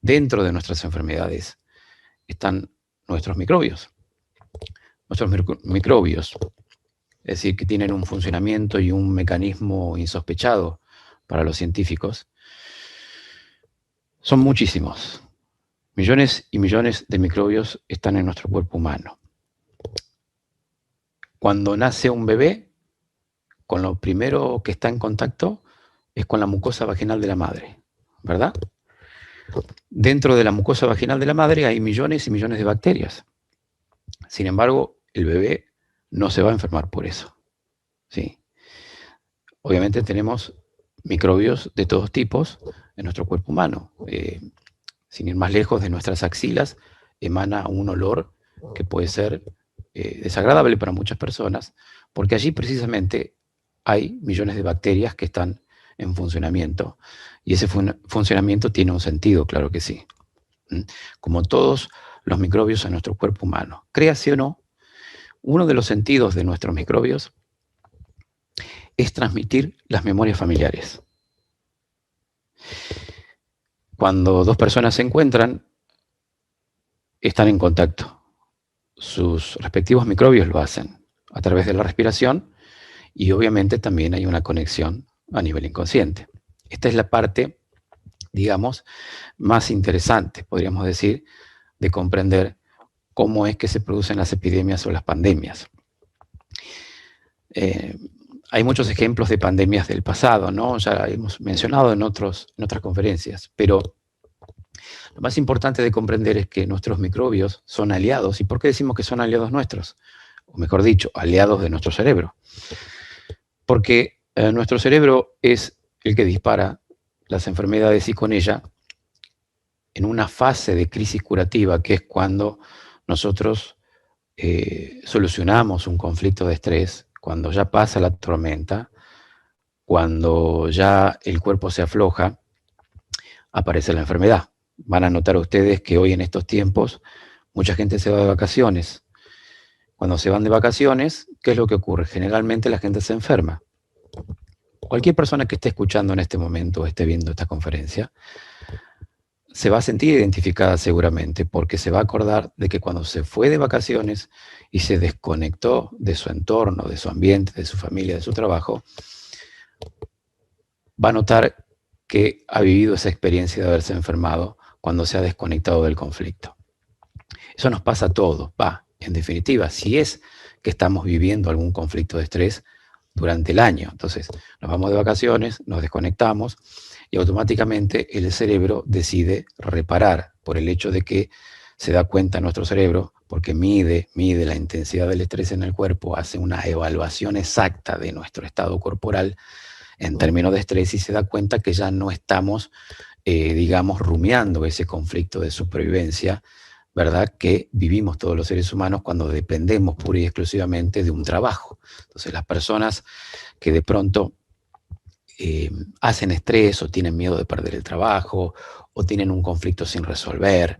dentro de nuestras enfermedades están nuestros microbios. Nuestros microbios, es decir, que tienen un funcionamiento y un mecanismo insospechado para los científicos, son muchísimos. Millones y millones de microbios están en nuestro cuerpo humano. Cuando nace un bebé, con lo primero que está en contacto es con la mucosa vaginal de la madre, ¿verdad? Dentro de la mucosa vaginal de la madre hay millones y millones de bacterias. Sin embargo, el bebé no se va a enfermar por eso, ¿sí? Obviamente tenemos microbios de todos tipos en nuestro cuerpo humano. Sin ir más lejos, de nuestras axilas emana un olor que puede ser desagradable para muchas personas, porque allí precisamente hay millones de bacterias que están en funcionamiento, y ese funcionamiento tiene un sentido, claro que sí. Como todos los microbios en nuestro cuerpo humano. Créase o no, uno de los sentidos de nuestros microbios es transmitir las memorias familiares. Cuando dos personas se encuentran, están en contacto. Sus respectivos microbios lo hacen a través de la respiración, y obviamente también hay una conexión a nivel inconsciente. Esta es la parte, digamos, más interesante, podríamos decir, de comprender cómo es que se producen las epidemias o las pandemias. Hay muchos ejemplos de pandemias del pasado, ¿no? Ya hemos mencionado en otras conferencias, pero lo más importante de comprender es que nuestros microbios son aliados. ¿Y por qué decimos que son aliados nuestros? O mejor dicho, aliados de nuestro cerebro. Porque nuestro cerebro es el que dispara las enfermedades, y con ella, en una fase de crisis curativa, que es cuando nosotros solucionamos un conflicto de estrés, cuando ya pasa la tormenta, cuando ya el cuerpo se afloja, aparece la enfermedad. Van a notar ustedes que hoy en estos tiempos mucha gente se va de vacaciones. Cuando se van de vacaciones, ¿qué es lo que ocurre? Generalmente la gente se enferma. Cualquier persona que esté escuchando en este momento o esté viendo esta conferencia se va a sentir identificada seguramente, porque se va a acordar de que cuando se fue de vacaciones y se desconectó de su entorno, de su ambiente, de su familia, de su trabajo, va a notar que ha vivido esa experiencia de haberse enfermado cuando se ha desconectado del conflicto. Eso nos pasa a todos. En definitiva, si es que estamos viviendo algún conflicto de estrés durante el año, entonces nos vamos de vacaciones, nos desconectamos, y automáticamente el cerebro decide reparar, por el hecho de que se da cuenta nuestro cerebro, porque mide la intensidad del estrés en el cuerpo, hace una evaluación exacta de nuestro estado corporal en términos de estrés, y se da cuenta que ya no estamos, digamos, rumiando ese conflicto de supervivencia, ¿verdad?, que vivimos todos los seres humanos cuando dependemos pura y exclusivamente de un trabajo. Entonces, las personas que de pronto hacen estrés, o tienen miedo de perder el trabajo, o tienen un conflicto sin resolver,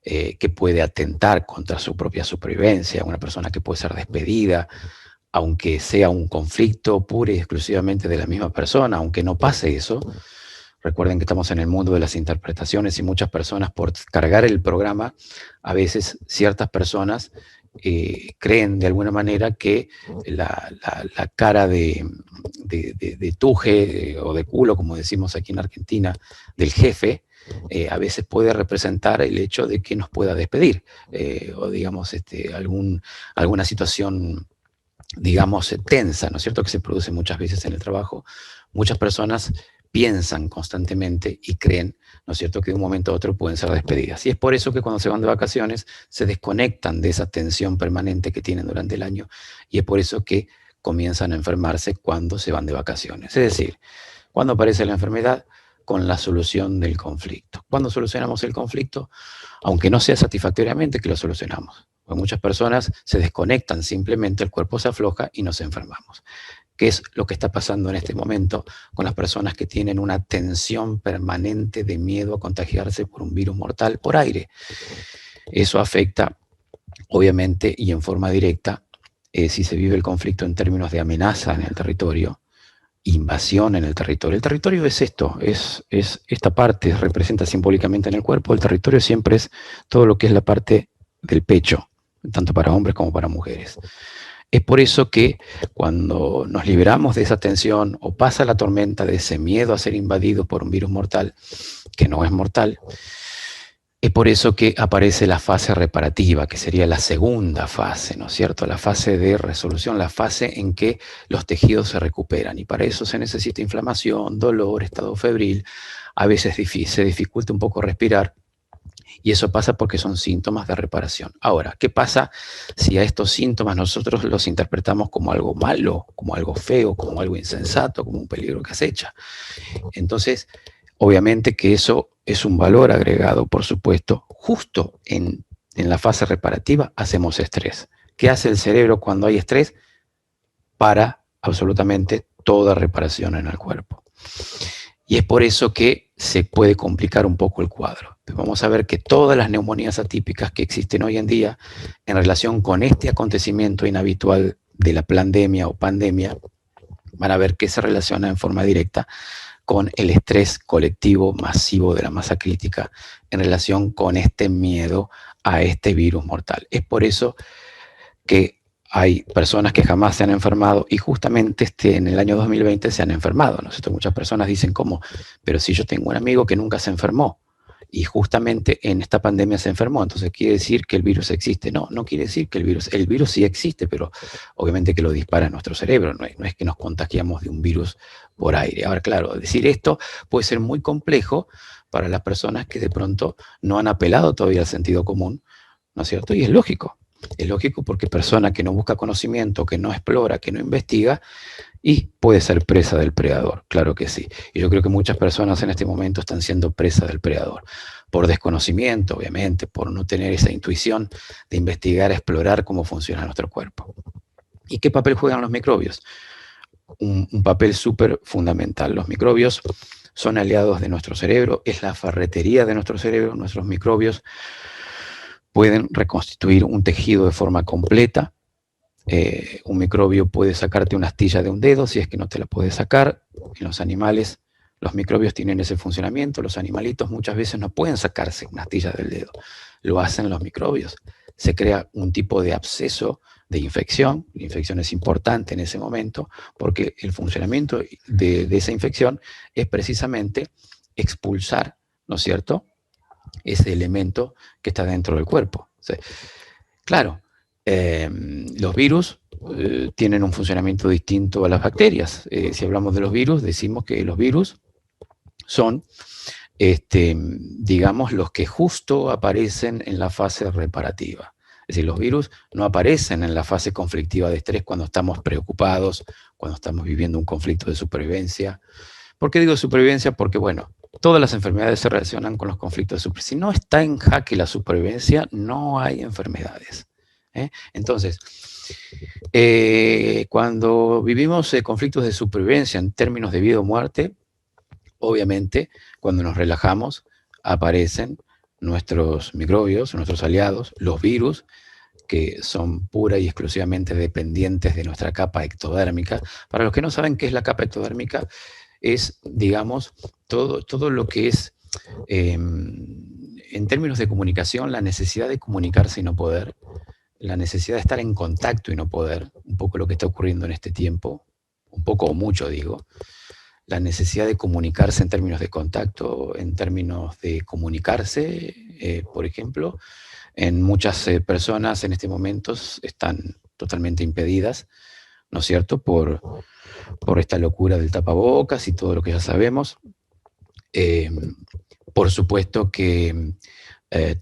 que puede atentar contra su propia supervivencia, una persona que puede ser despedida, aunque sea un conflicto pura y exclusivamente de la misma persona, aunque no pase eso. Recuerden que estamos en el mundo de las interpretaciones, y muchas personas, por cargar el programa, a veces ciertas personas creen de alguna manera que la cara de tuje o de culo, como decimos aquí en Argentina, del jefe, a veces puede representar el hecho de que nos pueda despedir, o digamos alguna situación, digamos, tensa, ¿no es cierto?, que se produce muchas veces en el trabajo. Muchas personas piensan constantemente y creen, ¿no es cierto?, que de un momento a otro pueden ser despedidas. Y es por eso que cuando se van de vacaciones se desconectan de esa tensión permanente que tienen durante el año, y es por eso que comienzan a enfermarse cuando se van de vacaciones. Es decir, cuando aparece la enfermedad, con la solución del conflicto. Cuando solucionamos el conflicto, aunque no sea satisfactoriamente, que lo solucionamos. Porque muchas personas se desconectan, simplemente el cuerpo se afloja y nos enfermamos. ¿Qué es lo que está pasando en este momento con las personas que tienen una tensión permanente de miedo a contagiarse por un virus mortal por aire? Eso afecta, obviamente, y en forma directa, si se vive el conflicto en términos de amenaza en el territorio, invasión en el territorio. El territorio es esto, es esta parte, representa simbólicamente en el cuerpo. El territorio siempre es todo lo que es la parte del pecho, tanto para hombres como para mujeres. Es por eso que cuando nos liberamos de esa tensión o pasa la tormenta de ese miedo a ser invadido por un virus mortal, que no es mortal, es por eso que aparece la fase reparativa, que sería la segunda fase, ¿no es cierto? La fase de resolución, la fase en que los tejidos se recuperan. Y para eso se necesita inflamación, dolor, estado febril. A veces se dificulta un poco respirar. Y eso pasa porque son síntomas de reparación. Ahora, ¿qué pasa si a estos síntomas nosotros los interpretamos como algo malo, como algo feo, como algo insensato, como un peligro que acecha? Entonces, obviamente que eso es un valor agregado, por supuesto. Justo en la fase reparativa hacemos estrés. ¿Qué hace el cerebro cuando hay estrés? Para absolutamente toda reparación en el cuerpo. Y es por eso que se puede complicar un poco el cuadro. Vamos a ver que todas las neumonías atípicas que existen hoy en día en relación con este acontecimiento inhabitual de la pandemia o pandemia, van a ver que se relaciona en forma directa con el estrés colectivo masivo de la masa crítica en relación con este miedo a este virus mortal. Es por eso que hay personas que jamás se han enfermado y justamente en el año 2020 se han enfermado, ¿no es cierto? Muchas personas dicen, ¿cómo? Pero si yo tengo un amigo que nunca se enfermó y justamente en esta pandemia se enfermó, entonces quiere decir que el virus existe. No, no quiere decir que el virus sí existe, pero obviamente que lo dispara en nuestro cerebro, no es que nos contagiamos de un virus por aire. Ahora, claro, decir esto puede ser muy complejo para las personas que de pronto no han apelado todavía al sentido común, ¿no es cierto? Y es lógico. Es lógico porque persona que no busca conocimiento, que no explora, que no investiga, y puede ser presa del predador, claro que sí. Y yo creo que muchas personas en este momento están siendo presa del predador. Por desconocimiento, obviamente, por no tener esa intuición de investigar, explorar cómo funciona nuestro cuerpo. ¿Y qué papel juegan los microbios? Un papel súper fundamental. Los microbios son aliados de nuestro cerebro, es la ferretería de nuestro cerebro. Nuestros microbios pueden reconstituir un tejido de forma completa. Un microbio puede sacarte una astilla de un dedo si es que no te la puede sacar. En los animales, los microbios tienen ese funcionamiento. Los animalitos muchas veces no pueden sacarse una astilla del dedo. Lo hacen los microbios. Se crea un tipo de absceso de infección. La infección es importante en ese momento porque el funcionamiento de esa infección es precisamente expulsar, ¿no es cierto?, ese elemento que está dentro del cuerpo. O sea, claro, los virus tienen un funcionamiento distinto a las bacterias. Si hablamos de los virus, decimos que los virus son, digamos, los que justo aparecen en la fase reparativa. Es decir, los virus no aparecen en la fase conflictiva de estrés cuando estamos preocupados, cuando estamos viviendo un conflicto de supervivencia. ¿Por qué digo supervivencia? Porque, bueno, todas las enfermedades se relacionan con los conflictos de supervivencia. Si no está en jaque la supervivencia, no hay enfermedades. Entonces, cuando vivimos conflictos de supervivencia en términos de vida o muerte, obviamente, cuando nos relajamos, aparecen nuestros microbios, nuestros aliados, los virus, que son pura y exclusivamente dependientes de nuestra capa ectodérmica. Para los que no saben qué es la capa ectodérmica, es, digamos, todo lo que es, en términos de comunicación, la necesidad de comunicarse y no poder, la necesidad de estar en contacto y no poder, un poco lo que está ocurriendo en este tiempo, un poco o mucho digo, la necesidad de comunicarse en términos de contacto, en términos de comunicarse, por ejemplo, en muchas personas en este momento están totalmente impedidas, ¿no es cierto?, por esta locura del tapabocas y todo lo que ya sabemos. Por supuesto que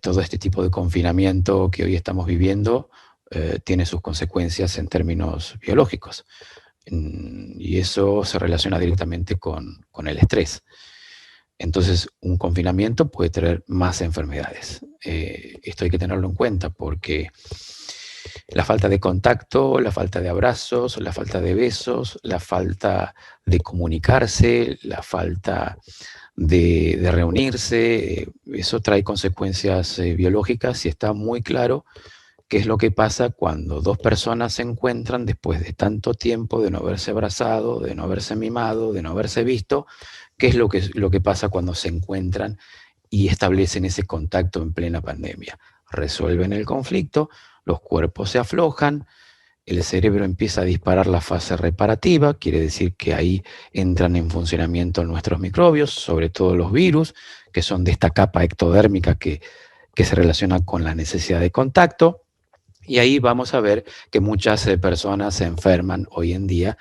todo este tipo de confinamiento que hoy estamos viviendo tiene sus consecuencias en términos biológicos. Y eso se relaciona directamente con el estrés. Entonces, un confinamiento puede traer más enfermedades. Esto hay que tenerlo en cuenta porque la falta de contacto, la falta de abrazos, la falta de besos, la falta de comunicarse, la falta de reunirse, eso trae consecuencias biológicas y está muy claro qué es lo que pasa cuando dos personas se encuentran después de tanto tiempo de no haberse abrazado, de no haberse mimado, de no haberse visto, qué es lo que pasa cuando se encuentran y establecen ese contacto en plena pandemia. Resuelven el conflicto, los cuerpos se aflojan, el cerebro empieza a disparar la fase reparativa, quiere decir que ahí entran en funcionamiento nuestros microbios, sobre todo los virus, que son de esta capa ectodérmica que se relaciona con la necesidad de contacto. Y ahí vamos a ver que muchas personas se enferman hoy en día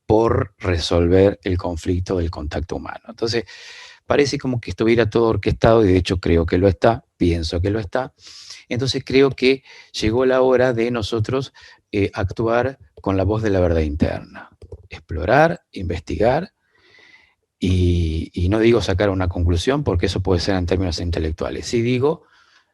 por resolver el conflicto del contacto humano. Entonces, parece como que estuviera todo orquestado y de hecho creo que lo está, pienso que lo está. Entonces creo que llegó la hora de nosotros actuar con la voz de la verdad interna, explorar, investigar y no digo sacar una conclusión porque eso puede ser en términos intelectuales, sí digo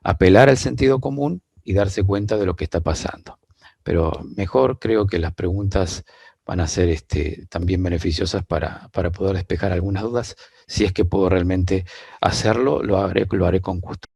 apelar al sentido común y darse cuenta de lo que está pasando. Pero mejor creo que las preguntas van a ser también beneficiosas para poder despejar algunas dudas. Si es que puedo realmente hacerlo, lo haré con gusto.